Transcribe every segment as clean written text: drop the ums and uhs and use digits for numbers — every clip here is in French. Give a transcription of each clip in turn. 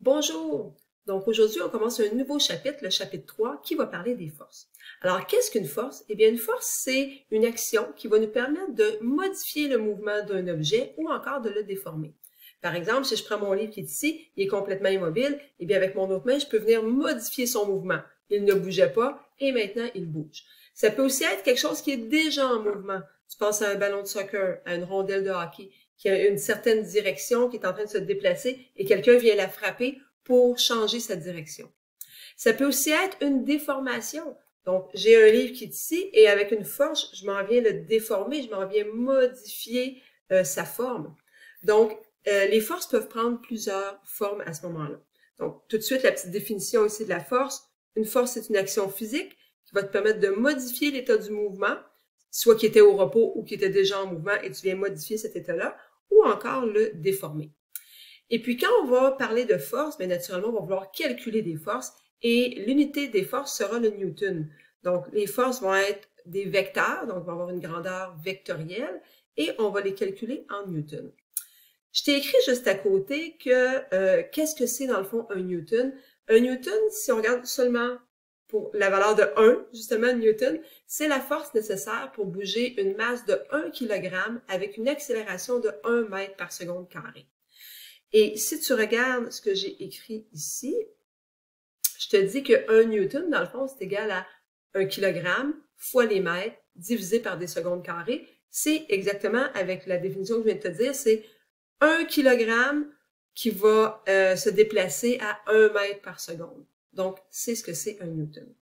Bonjour! Donc aujourd'hui, on commence un nouveau chapitre, le chapitre 3, qui va parler des forces. Alors, qu'est-ce qu'une force? Eh bien, une force, c'est une action qui va nous permettre de modifier le mouvement d'un objet ou encore de le déformer. Par exemple, si je prends mon livre qui est ici, il est complètement immobile, eh bien, avec mon autre main, je peux venir modifier son mouvement. Il ne bougeait pas et maintenant, il bouge. Ça peut aussi être quelque chose qui est déjà en mouvement. Tu penses à un ballon de soccer, à une rondelle de hockey, qui a une certaine direction, qui est en train de se déplacer et quelqu'un vient la frapper pour changer sa direction. Ça peut aussi être une déformation. Donc, j'ai un livre qui est ici et avec une force, je m'en viens le déformer, je m'en viens modifier sa forme. Donc, les forces peuvent prendre plusieurs formes à ce moment-là. Donc, tout de suite, la petite définition ici de la force. Une force, c'est une action physique qui va te permettre de modifier l'état du mouvement, soit qui était au repos ou qui était déjà en mouvement et tu viens modifier cet état-là, ou encore le déformer. Et puis, quand on va parler de force, bien naturellement, on va vouloir calculer des forces et l'unité des forces sera le Newton. Donc, les forces vont être des vecteurs, donc on va avoir une grandeur vectorielle et on va les calculer en Newton. Je t'ai écrit juste à côté que qu'est-ce que c'est dans le fond un Newton? Un Newton, si on regarde seulement pour la valeur de 1, justement, Newton, c'est la force nécessaire pour bouger une masse de 1 kg avec une accélération de 1 mètre par seconde carré. Et si tu regardes ce que j'ai écrit ici, je te dis que 1 Newton, dans le fond, c'est égal à 1 kg fois les mètres divisé par des secondes carrées. C'est exactement, avec la définition que je viens de te dire, c'est 1 kg qui va se déplacer à 1 mètre par seconde. Donc, c'est ce que c'est un Newton.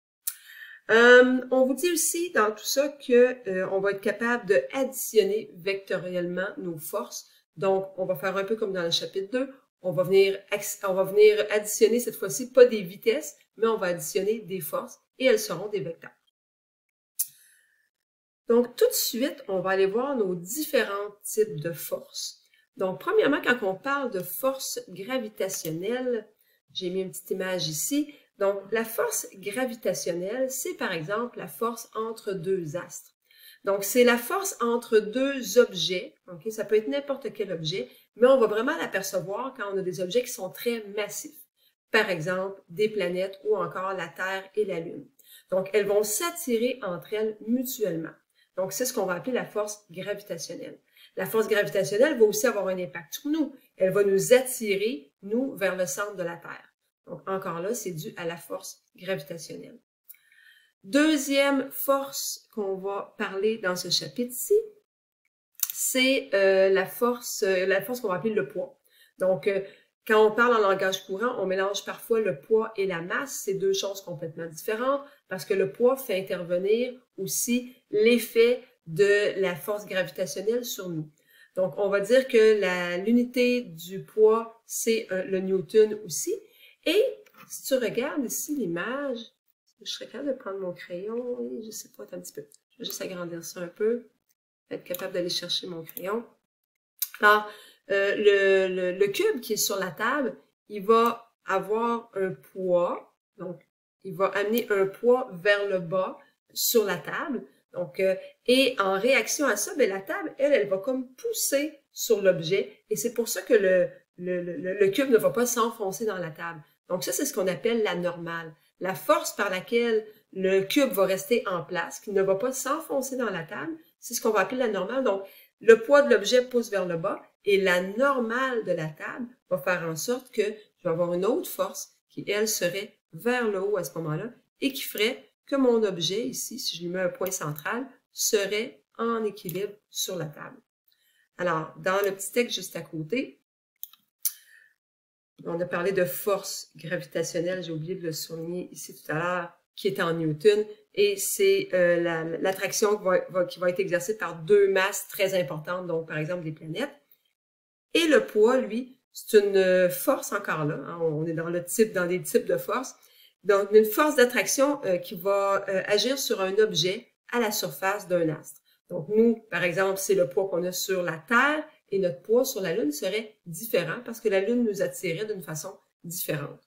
On vous dit aussi dans tout ça que on va être capable de additionner vectoriellement nos forces. Donc, on va faire un peu comme dans le chapitre 2. On va venir additionner cette fois-ci pas des vitesses, mais on va additionner des forces et elles seront des vecteurs. Donc, tout de suite, on va aller voir nos différents types de forces. Donc, premièrement, quand on parle de force gravitationnelle, j'ai mis une petite image ici. Donc, la force gravitationnelle, c'est par exemple la force entre deux astres. Donc, c'est la force entre deux objets. Okay? Ça peut être n'importe quel objet, mais on va vraiment l'apercevoir quand on a des objets qui sont très massifs. Par exemple, des planètes ou encore la Terre et la Lune. Donc, elles vont s'attirer entre elles mutuellement. Donc, c'est ce qu'on va appeler la force gravitationnelle. La force gravitationnelle va aussi avoir un impact sur nous. Elle va nous attirer, nous, vers le centre de la Terre. Donc, encore là, c'est dû à la force gravitationnelle. Deuxième force qu'on va parler dans ce chapitre-ci, c'est la force qu'on va appeler le poids. Donc, quand on parle en langage courant, on mélange parfois le poids et la masse. C'est deux choses complètement différentes parce que le poids fait intervenir aussi l'effet de la force gravitationnelle sur nous. Donc, on va dire que l'unité du poids, c'est le Newton aussi. Et si tu regardes ici l'image, je serais capable de prendre mon crayon, et je sais pas, un petit peu. Je vais juste agrandir ça un peu, être capable d'aller chercher mon crayon. Alors, le cube qui est sur la table, il va avoir un poids, donc il va amener un poids vers le bas sur la table. Donc, et en réaction à ça, bien, la table, elle va comme pousser sur l'objet, et c'est pour ça que le cube ne va pas s'enfoncer dans la table. Donc ça, c'est ce qu'on appelle la normale. La force par laquelle le cube va rester en place, qui ne va pas s'enfoncer dans la table, c'est ce qu'on va appeler la normale. Donc, le poids de l'objet pousse vers le bas et la normale de la table va faire en sorte que je vais avoir une autre force qui, elle, serait vers le haut à ce moment-là et qui ferait que mon objet ici, si je lui mets un point central, serait en équilibre sur la table. Alors, dans le petit texte juste à côté, on a parlé de force gravitationnelle, j'ai oublié de le souligner ici tout à l'heure, qui est en Newton, et c'est l'attraction qui va être exercée par deux masses très importantes, donc par exemple des planètes. Et le poids, lui, c'est une force encore là, hein, on est dans des types de forces, donc une force d'attraction qui va agir sur un objet à la surface d'un astre. Donc nous, par exemple, c'est le poids qu'on a sur la Terre, et notre poids sur la Lune serait différent parce que la Lune nous attirait d'une façon différente.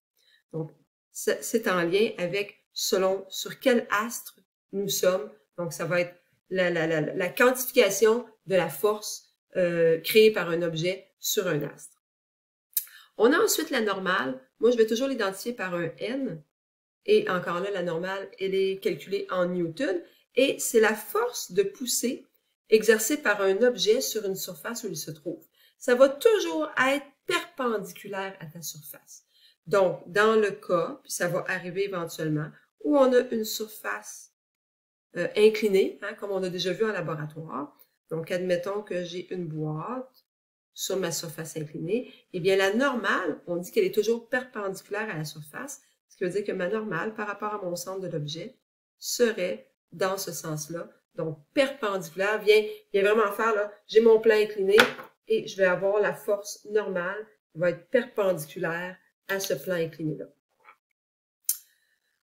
Donc, c'est en lien avec selon sur quel astre nous sommes. Donc, ça va être la quantification de la force créée par un objet sur un astre. On a ensuite la normale. Moi, je vais toujours l'identifier par un N. Et encore là, la normale, elle est calculée en newton. Et c'est la force de poussée exercée par un objet sur une surface où il se trouve. Ça va toujours être perpendiculaire à ta surface. Donc, dans le cas, puis ça va arriver éventuellement, où on a une surface inclinée, hein, comme on a déjà vu en laboratoire. Donc, admettons que j'ai une boîte sur ma surface inclinée. Eh bien, la normale, on dit qu'elle est toujours perpendiculaire à la surface, ce qui veut dire que ma normale, par rapport à mon centre de l'objet, serait dans ce sens-là. Donc, perpendiculaire vient vraiment faire, là, j'ai mon plan incliné et je vais avoir la force normale qui va être perpendiculaire à ce plan incliné-là.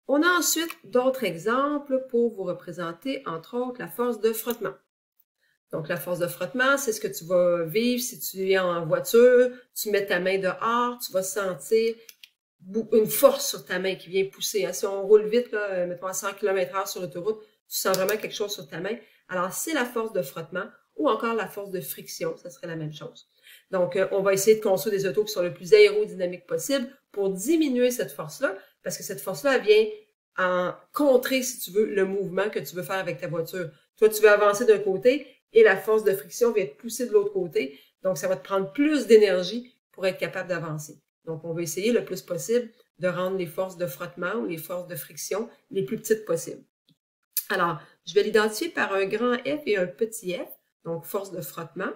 On a ensuite d'autres exemples pour vous représenter, entre autres, la force de frottement. Donc, la force de frottement, c'est ce que tu vas vivre si tu es en voiture, tu mets ta main dehors, tu vas sentir une force sur ta main qui vient pousser. Hein. Si on roule vite, là, mettons à 100 km/h sur l'autoroute, tu sens vraiment quelque chose sur ta main. Alors, c'est la force de frottement ou encore la force de friction, ça serait la même chose. Donc, on va essayer de construire des autos qui sont le plus aérodynamiques possible pour diminuer cette force-là, parce que cette force-là, elle vient en contrer, si tu veux, le mouvement que tu veux faire avec ta voiture. Toi, tu veux avancer d'un côté et la force de friction vient te pousser de l'autre côté. Donc, ça va te prendre plus d'énergie pour être capable d'avancer. Donc, on va essayer le plus possible de rendre les forces de frottement ou les forces de friction les plus petites possibles. Alors, je vais l'identifier par un grand F et un petit f, donc force de frottement.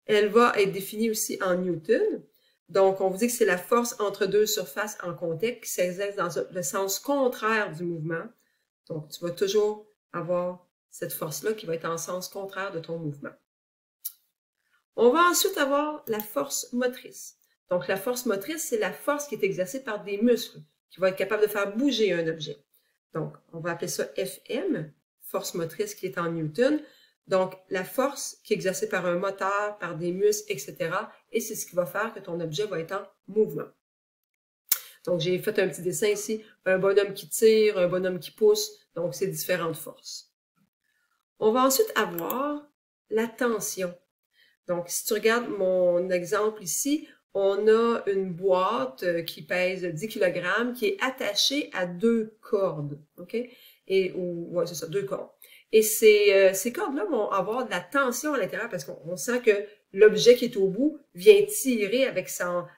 Elle va être définie aussi en newton. Donc, on vous dit que c'est la force entre deux surfaces en contact qui s'exerce dans le sens contraire du mouvement. Donc, tu vas toujours avoir cette force-là qui va être en sens contraire de ton mouvement. On va ensuite avoir la force motrice. Donc, la force motrice, c'est la force qui est exercée par des muscles, qui va être capable de faire bouger un objet. Donc, on va appeler ça Fm, force motrice qui est en newton. Donc, la force qui est exercée par un moteur, par des muscles, etc. Et c'est ce qui va faire que ton objet va être en mouvement. Donc, j'ai fait un petit dessin ici, un bonhomme qui tire, un bonhomme qui pousse. Donc, c'est différentes forces. On va ensuite avoir la tension. Donc, si tu regardes mon exemple ici, on a une boîte qui pèse 10 kg qui est attachée à 2 cordes. OK? Ouais, c'est ça, 2 cordes. Et ces cordes-là vont avoir de la tension à l'intérieur parce qu'on sent que l'objet qui est au bout vient tirer avec sa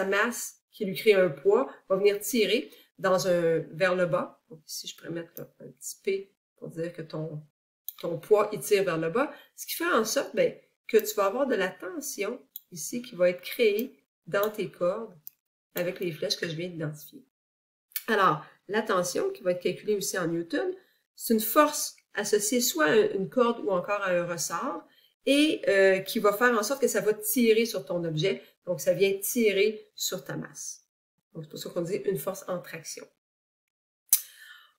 masse qui lui crée un poids, va venir tirer vers le bas. Donc, ici, je pourrais mettre là, un petit P pour dire que ton poids, il tire vers le bas. Ce qui fait en sorte que tu vas avoir de la tension ici qui va être créée dans tes cordes avec les flèches que je viens d'identifier. Alors, la tension qui va être calculée aussi en newton, c'est une force associée soit à une corde ou encore à un ressort et qui va faire en sorte que ça va tirer sur ton objet. Donc, ça vient tirer sur ta masse. Donc, c'est pour ça qu'on dit une force en traction.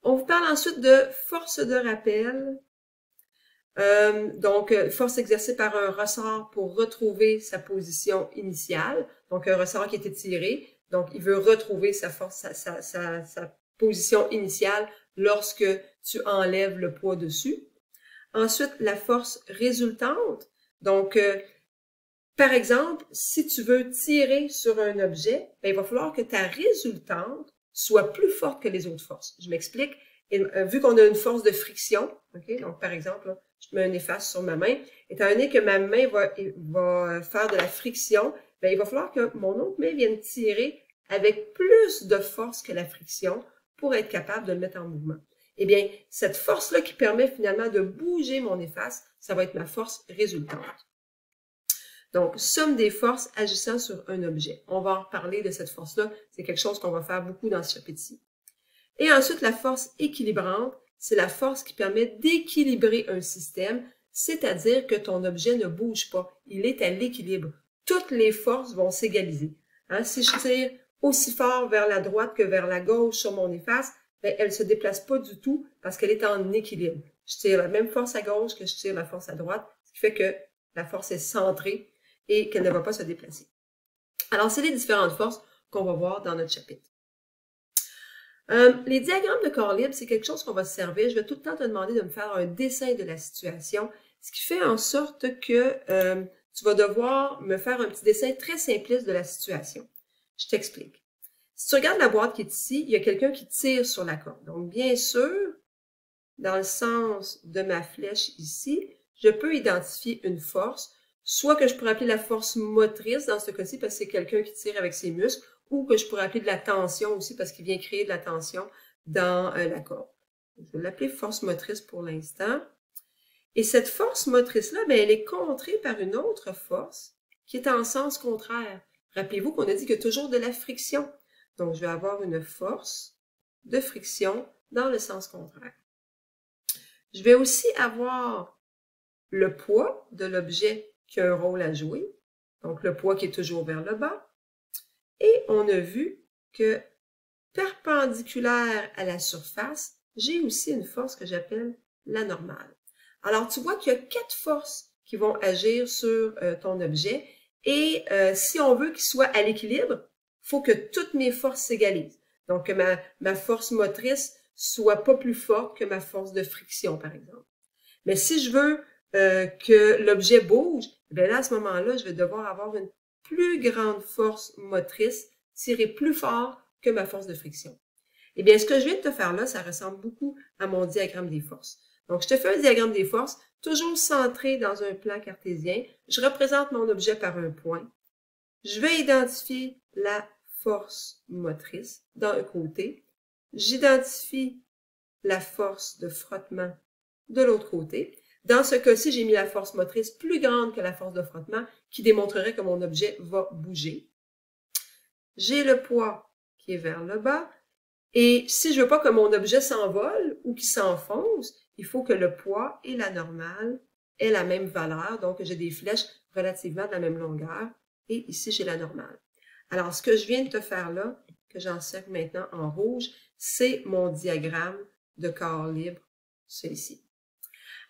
On vous parle ensuite de force de rappel. Donc, force exercée par un ressort pour retrouver sa position initiale. Donc, un ressort qui était tiré. Donc, il veut retrouver sa force, sa position initiale lorsque tu enlèves le poids dessus. Ensuite, la force résultante. Donc, par exemple, si tu veux tirer sur un objet, il va falloir que ta résultante soit plus forte que les autres forces. Je m'explique. Vu qu'on a une force de friction, okay, donc par exemple, là, je mets un efface sur ma main, étant donné que ma main va faire de la friction, il va falloir que mon autre main vienne tirer avec plus de force que la friction pour être capable de le mettre en mouvement. Eh bien, cette force-là qui permet finalement de bouger mon efface, ça va être ma force résultante. Donc, somme des forces agissant sur un objet. On va en reparler de cette force-là. C'est quelque chose qu'on va faire beaucoup dans ce chapitre-ci. Et ensuite, la force équilibrante, c'est la force qui permet d'équilibrer un système, c'est-à-dire que ton objet ne bouge pas. Il est à l'équilibre. Toutes les forces vont s'égaliser. Hein? Si je tire aussi fort vers la droite que vers la gauche sur mon efface, elle ne se déplace pas du tout parce qu'elle est en équilibre. Je tire la même force à gauche que je tire la force à droite, ce qui fait que la force est centrée et qu'elle ne va pas se déplacer. Alors, c'est les différentes forces qu'on va voir dans notre chapitre. Les diagrammes de corps libre, c'est quelque chose qu'on va se servir. Je vais tout le temps te demander de me faire un dessin de la situation, ce qui fait en sorte que tu vas devoir me faire un petit dessin très simpliste de la situation. Je t'explique. Si tu regardes la boîte qui est ici, il y a quelqu'un qui tire sur la corde. Donc, bien sûr, dans le sens de ma flèche ici, je peux identifier une force, soit que je pourrais appeler la force motrice dans ce cas-ci parce que c'est quelqu'un qui tire avec ses muscles, ou que je pourrais appeler de la tension aussi parce qu'il vient créer de la tension dans la corde. Je vais l'appeler force motrice pour l'instant. Et cette force motrice-là, elle est contrée par une autre force qui est en sens contraire. Rappelez-vous qu'on a dit qu'il y a toujours de la friction. Donc, je vais avoir une force de friction dans le sens contraire. Je vais aussi avoir le poids de l'objet qui a un rôle à jouer. Donc, le poids qui est toujours vers le bas. Et on a vu que perpendiculaire à la surface, j'ai aussi une force que j'appelle la normale. Alors, tu vois qu'il y a 4 forces qui vont agir sur ton objet. Et si on veut qu'il soit à l'équilibre, il faut que toutes mes forces s'égalisent. Donc, que ma force motrice soit pas plus forte que ma force de friction, par exemple. Mais si je veux que l'objet bouge, bien là, à ce moment-là, je vais devoir avoir une plus grande force motrice, tirer plus fort que ma force de friction. Eh bien, ce que je viens de te faire là, ça ressemble beaucoup à mon diagramme des forces. Donc, je te fais un diagramme des forces, toujours centré dans un plan cartésien. Je représente mon objet par un point. Je vais identifier la force motrice d'un côté. J'identifie la force de frottement de l'autre côté. Dans ce cas-ci, j'ai mis la force motrice plus grande que la force de frottement qui démontrerait que mon objet va bouger. J'ai le poids qui est vers le bas. Et si je veux pas que mon objet s'envole ou qu'il s'enfonce, il faut que le poids et la normale aient la même valeur. Donc, j'ai des flèches relativement de la même longueur. Et ici, j'ai la normale. Alors, ce que je viens de te faire là, que j'encercle maintenant en rouge, c'est mon diagramme de corps libre, celui-ci.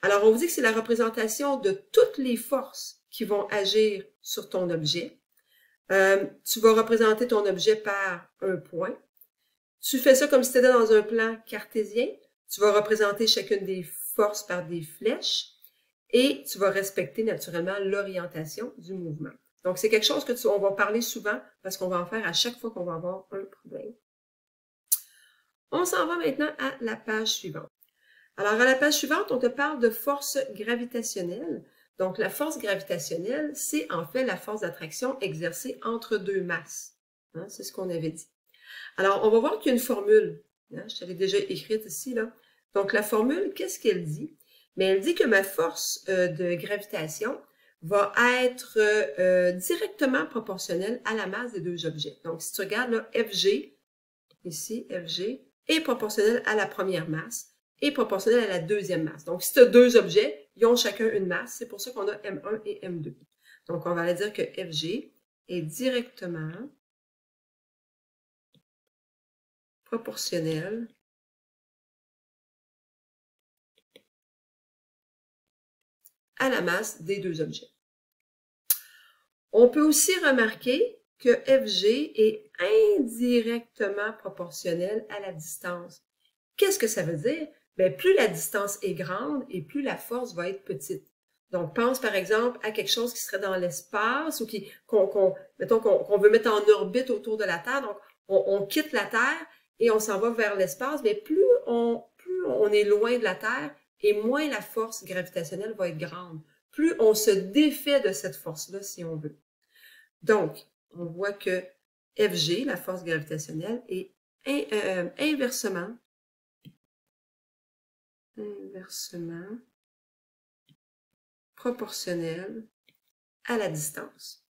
Alors, on vous dit que c'est la représentation de toutes les forces qui vont agir sur ton objet. Tu vas représenter ton objet par un point. Tu fais ça comme si tu étais dans un plan cartésien. Tu vas représenter chacune des forces par des flèches et tu vas respecter naturellement l'orientation du mouvement. Donc, c'est quelque chose on va parler souvent parce qu'on va en faire à chaque fois qu'on va avoir un problème. On s'en va maintenant à la page suivante. Alors, à la page suivante, on te parle de force gravitationnelle. Donc, la force gravitationnelle, c'est en fait la force d'attraction exercée entre deux masses. Hein, c'est ce qu'on avait dit. Alors, on va voir qu'il y a une formule. Hein, je te l'ai déjà écrite ici, là. Donc, la formule, qu'est-ce qu'elle dit? Mais elle dit que ma force de gravitation va être directement proportionnelle à la masse des deux objets. Donc, si tu regardes là, FG, ici, FG, est proportionnel à la première masse et proportionnel à la deuxième masse. Donc, si tu as deux objets, ils ont chacun une masse. C'est pour ça qu'on a M1 et M2. Donc, on va aller dire que FG est directement proportionnel à la masse des deux objets. On peut aussi remarquer que FG est indirectement proportionnel à la distance. Qu'est-ce que ça veut dire? Bien, plus la distance est grande et plus la force va être petite. Donc, pense par exemple à quelque chose qui serait dans l'espace ou qu'on veut mettre en orbite autour de la Terre. Donc, on quitte la Terre et on s'en va vers l'espace, mais plus on est loin de la Terre et moins la force gravitationnelle va être grande. Plus on se défait de cette force-là, si on veut. Donc, on voit que FG, la force gravitationnelle, est inversement proportionnelle à la distance.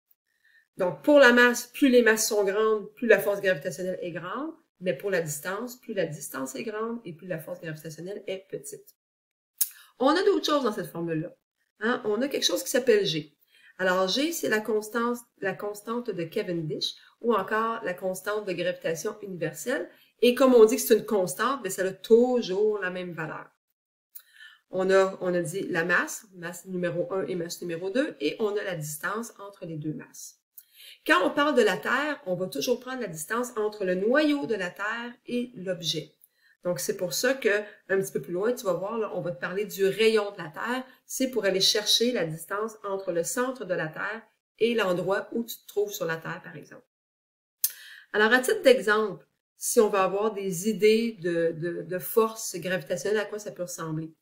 Donc, pour la masse, plus les masses sont grandes, plus la force gravitationnelle est grande, mais pour la distance, plus la distance est grande et plus la force gravitationnelle est petite. On a d'autres choses dans cette formule-là. Hein? On a quelque chose qui s'appelle G. Alors, G, c'est la constante de Cavendish ou encore la constante de gravitation universelle. Et comme on dit que c'est une constante, bien, ça a toujours la même valeur. On a dit la masse numéro 1 et masse numéro 2, et on a la distance entre les deux masses. Quand on parle de la Terre, on va toujours prendre la distance entre le noyau de la Terre et l'objet. Donc, c'est pour ça que un petit peu plus loin, tu vas voir, là, on va te parler du rayon de la Terre. C'est pour aller chercher la distance entre le centre de la Terre et l'endroit où tu te trouves sur la Terre, par exemple. Alors, à titre d'exemple, si on va avoir des idées de force gravitationnelle, à quoi ça peut ressembler?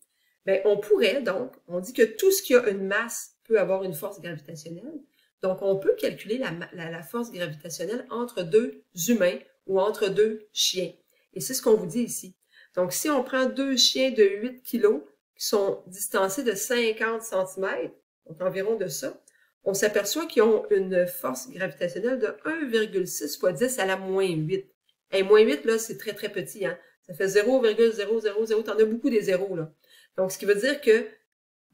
Bien, on pourrait donc, on dit que tout ce qui a une masse peut avoir une force gravitationnelle. Donc, on peut calculer la force gravitationnelle entre deux humains ou entre deux chiens. Et c'est ce qu'on vous dit ici. Donc, si on prend deux chiens de 8 kg qui sont distancés de 50 cm, donc environ de ça, on s'aperçoit qu'ils ont une force gravitationnelle de 1,6 fois 10 à la moins 8. Et moins 8, là, c'est très, très petit, hein? Ça fait 0,000, t'en as beaucoup des zéros, là. Donc, ce qui veut dire que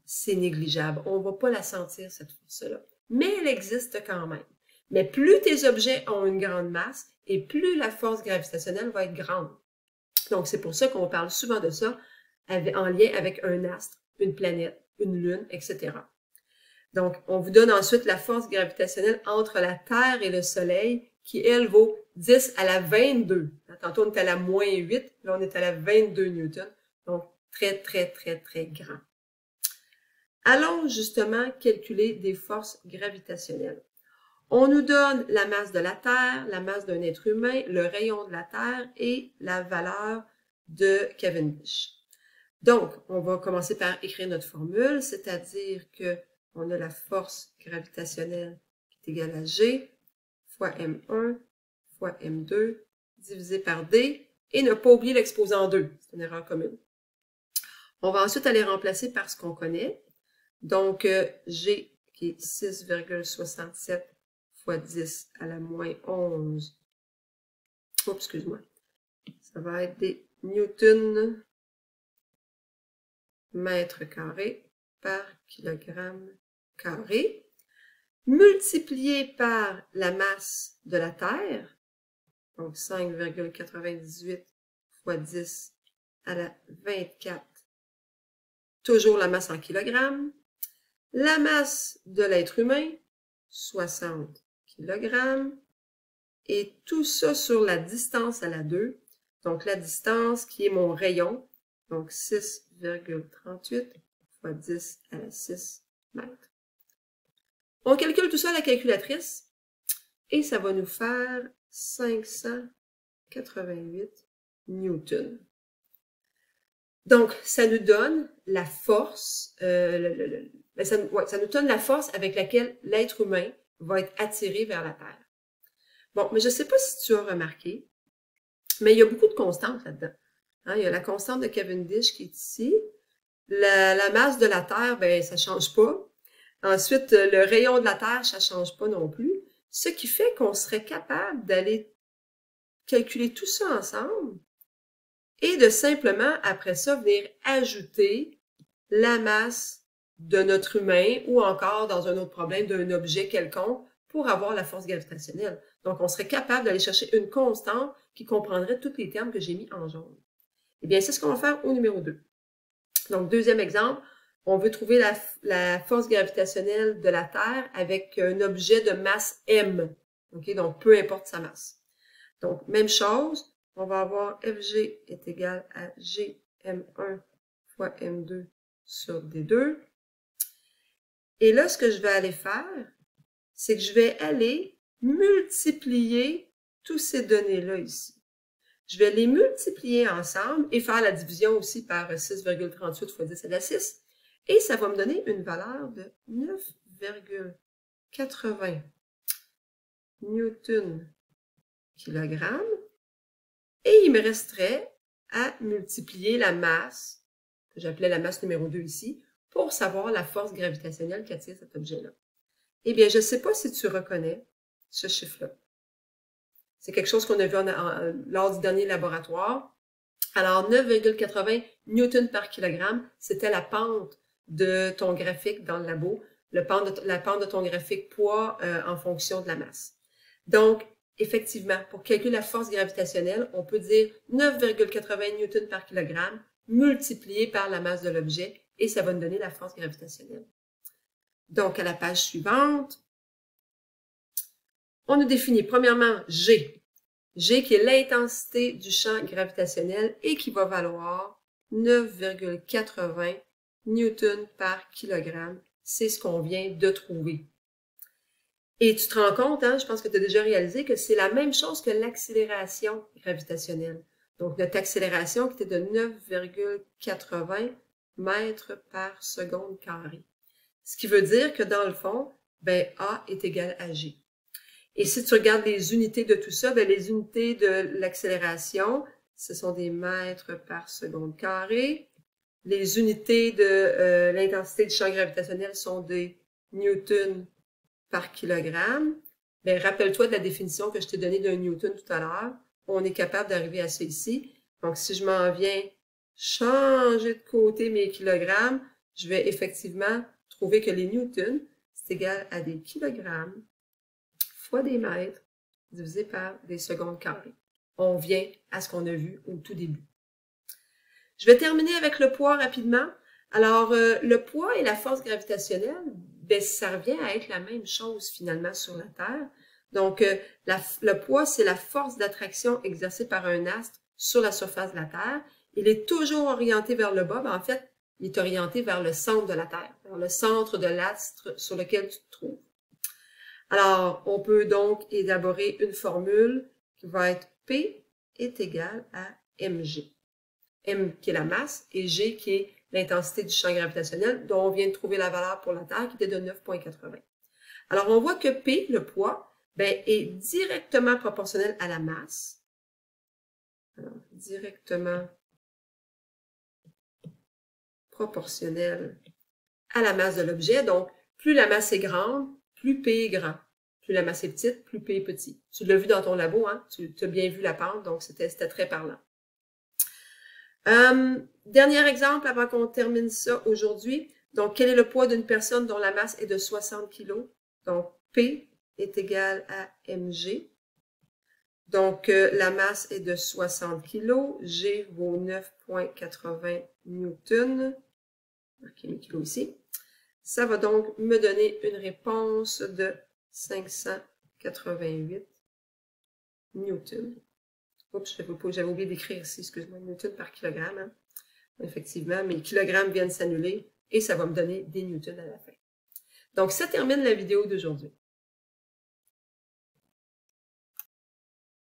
c'est négligeable. On ne va pas la sentir, cette force-là. Mais elle existe quand même. Mais plus tes objets ont une grande masse et plus la force gravitationnelle va être grande. Donc, c'est pour ça qu'on parle souvent de ça en lien avec un astre, une planète, une lune, etc. Donc, on vous donne ensuite la force gravitationnelle entre la Terre et le Soleil, qui, elle, vaut 10 à la 22. Tantôt, on est à la moins 8, là, on est à la 22 newtons. Donc, très, très, très, très grand. Allons justement calculer des forces gravitationnelles. On nous donne la masse de la Terre, la masse d'un être humain, le rayon de la Terre et la valeur de Cavendish. Donc, on va commencer par écrire notre formule, c'est-à-dire que on a la force gravitationnelle qui est égale à G fois M1 fois M2 divisé par D et ne pas oublier l'exposant 2. C'est une erreur commune. On va ensuite aller remplacer par ce qu'on connaît. Donc, G qui est 6,67 fois 10 à la moins 11. Oh, excuse-moi. Ça va être des newtons mètre carré par kilogramme carré, multiplié par la masse de la Terre, donc 5,98 fois 10 à la 24, toujours la masse en kilogrammes, la masse de l'être humain, 60 kg, et tout ça sur la distance à la 2, donc la distance qui est mon rayon, donc 6,38 fois 10 à la 6 mètres. On calcule tout ça à la calculatrice et ça va nous faire 588 newtons. Donc, ça nous donne la force, ça nous donne la force avec laquelle l'être humain va être attiré vers la Terre. Bon, mais je ne sais pas si tu as remarqué, mais il y a beaucoup de constantes là-dedans. Hein, il y a la constante de Cavendish qui est ici. La masse de la Terre, ben, ça ne change pas. Ensuite, le rayon de la Terre, ça ne change pas non plus. Ce qui fait qu'on serait capable d'aller calculer tout ça ensemble et de simplement, après ça, venir ajouter la masse de notre humain ou encore, dans un autre problème, d'un objet quelconque pour avoir la force gravitationnelle. Donc, on serait capable d'aller chercher une constante qui comprendrait tous les termes que j'ai mis en jaune. Eh bien, c'est ce qu'on va faire au numéro 2. Donc, deuxième exemple, on veut trouver la force gravitationnelle de la Terre avec un objet de masse M. OK? Donc, peu importe sa masse. Donc, même chose, on va avoir Fg est égal à Gm1 fois M2 sur D2. Et là, ce que je vais aller faire, c'est que je vais aller multiplier toutes ces données-là ici. Je vais les multiplier ensemble et faire la division aussi par 6,38 fois 10 à la 6. Et ça va me donner une valeur de 9,80 newton kilogramme. Et il me resterait à multiplier la masse, que j'appelais la masse numéro 2 ici, pour savoir la force gravitationnelle qui attire cet objet-là. Eh bien, je ne sais pas si tu reconnais ce chiffre-là. C'est quelque chose qu'on a vu lors du dernier laboratoire. Alors, 9,80 newtons par kilogramme, c'était la pente de ton graphique dans le labo, la pente de ton graphique poids en fonction de la masse. Donc, effectivement, pour calculer la force gravitationnelle, on peut dire 9,80 newtons par kilogramme multiplié par la masse de l'objet et ça va nous donner la force gravitationnelle. Donc, à la page suivante, on a défini premièrement G. G qui est l'intensité du champ gravitationnel et qui va valoir 9,80 newtons par kilogramme. C'est ce qu'on vient de trouver. Et tu te rends compte, hein, je pense que tu as déjà réalisé que c'est la même chose que l'accélération gravitationnelle. Donc, notre accélération qui était de 9,80 mètres par seconde carrée. Ce qui veut dire que dans le fond, ben, A est égal à G. Et si tu regardes les unités de tout ça, ben, les unités de l'accélération, ce sont des mètres par seconde carrée. Les unités de l'intensité du champ gravitationnel sont des newtons par kilogramme. Ben, rappelle-toi de la définition que je t'ai donnée d'un newton tout à l'heure. On est capable d'arriver à ça ici. Donc, si je m'en viens changer de côté mes kilogrammes, je vais effectivement trouver que les newtons, c'est égal à des kilogrammes fois des mètres divisé par des secondes carrées. On vient à ce qu'on a vu au tout début. Je vais terminer avec le poids rapidement. Alors, le poids et la force gravitationnelle, ben, ça revient à être la même chose finalement sur la Terre. Donc, le poids, c'est la force d'attraction exercée par un astre sur la surface de la Terre. Il est toujours orienté vers le bas. Ben, en fait, il est orienté vers le centre de la Terre, vers le centre de l'astre sur lequel tu te trouves. Alors, on peut donc élaborer une formule qui va être P est égal à mg. M qui est la masse et G qui est l'intensité du champ gravitationnel dont on vient de trouver la valeur pour la Terre qui était de 9,80. Alors, on voit que P, le poids, ben, est directement proportionnel à la masse. Alors, directement proportionnel à la masse de l'objet. Donc, plus la masse est grande, plus P est grand. Plus la masse est petite, plus P est petit. Tu l'as vu dans ton labo, hein? Tu as bien vu la pente, donc c'était très parlant. Dernier exemple avant qu'on termine ça aujourd'hui. Donc, quel est le poids d'une personne dont la masse est de 60 kg? Donc, P est égal à mg. Donc, la masse est de 60 kg. G vaut 9,80 newtons. Marquez mes kilos ici. Ça va donc me donner une réponse de 588 newtons. Oups, j'avais oublié d'écrire ici, excuse-moi, newtons par kilogramme. Hein. Effectivement, mes kilogrammes viennent s'annuler et ça va me donner des newtons à la fin. Donc, ça termine la vidéo d'aujourd'hui.